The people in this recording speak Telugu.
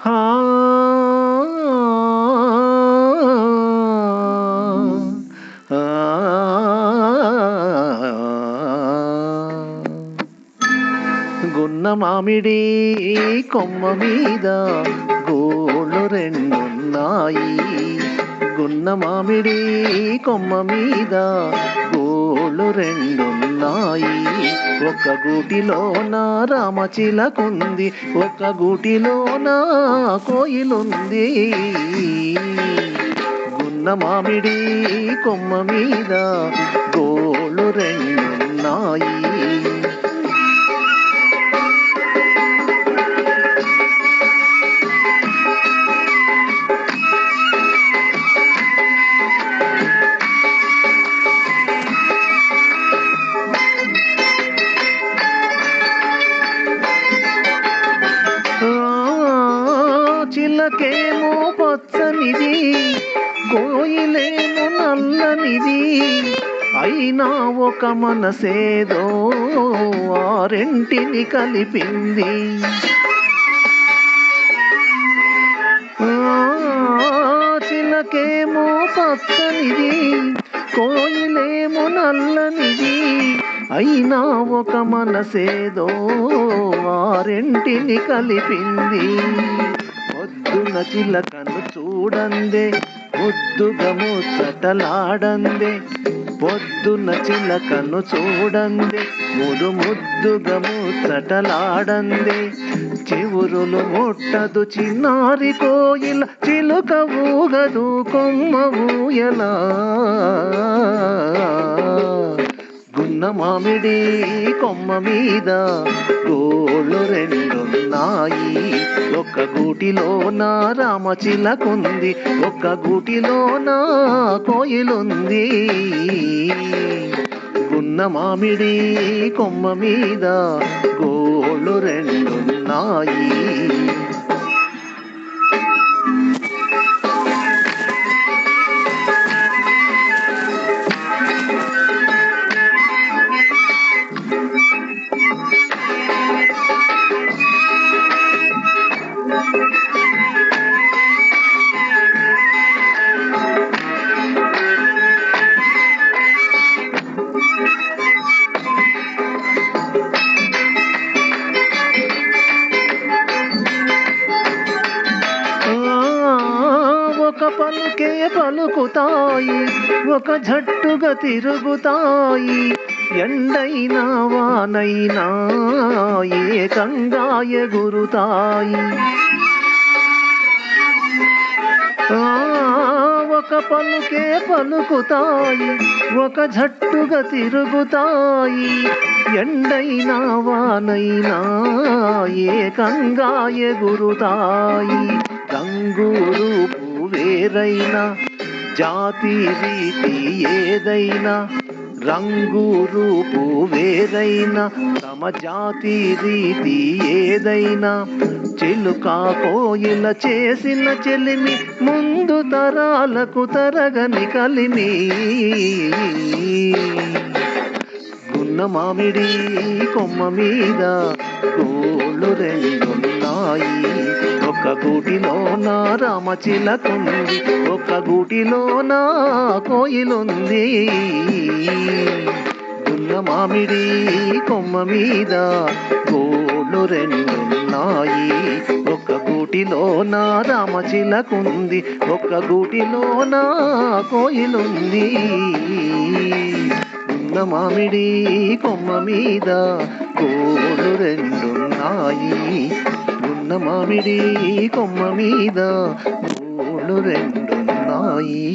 హా గున్న మామిడి కొమ్మ మీద గోళ్ళు రెండున్నాయి. గున్న మామిడి కొమ్మ మీద గోళ్ళు రెండున్నాయి. ఒక గూటిలోన రామచిలకుంది, ఒక గూటిలోన కోయిలుంది. గున్న మామిడి కొమ్మ మీద గోళ్ళు రెండున్నాయి. చిలకేమో పచ్చనిది, కోయిలేమో నల్లనిది, అయినా ఒక మనసేదో ఆ రెంటిని కలిపింది. చిలకేమో పచ్చనిది, కోయిలేమో నల్లనిది, అయినా ఒక మనసేదో ఆ రెంటిని కలిపింది. పొద్దున చిలకను చూడందే, ముద్దుగా ముచ్చటలాడందే. పొద్దున చిలకను చూడందే, ముద్దుగా ముచ్చటలాడందే. చివురులు ముట్టదు చిన్నారి కోయిల, చిలుక ఊగదు కొమ్మ ఊయలా. గున్న మామిడి కొమ్మ మీద గోళ్ళు రెండున్నాయి. ఒక గూటిలోన రామచిలకుంది, ఒక గూటిలోన కోయిలుంది. గున్న మామిడి కొమ్మ మీద గోళ్ళు రెండున్నాయి. ఒక పలుకే పలుకుతాయి, ఒక జట్టుగా తిరుగుతాయి. ఎండైనా వానైనా ఏకంగా ఎగురుతాయి. ఒక పలుకే పలుకుతాయి, ఒక జట్టుగా తిరుగుతాయి. ఎండైనా వానైనా ఏకంగా ఎగురుతాయి. రంగు రూపు వేరైనా, జాతి రీతి ఏదైనా, రంగు రూపు వేరైనా, తమ జాతి రీతి ఏదైనా, చిలుక కోయిల చేసిన చెలిమి ముందు తరాలకు తరగని కలిమి. గున్న మామిడి కొమ్మ మీద గోళ్ళు రెండున్నాయి. ఒక గూటిలోన రామచిలకుంది, ఒక గూటిలోన కోయిలుంది. గున్న మామిడి కొమ్మ మీద గోళ్ళు రెండున్నాయి. ఒక గూటిలోన రామచిలకుంది, ఒక గూటిలోన కోయిలుంది. గున్న మామిడి కొమ్మ మీద గోళ్ళు రెండున్నాయి. గున్న మామిడి కొమ్మ మీద గోళ్ళు రెండున్నాయి.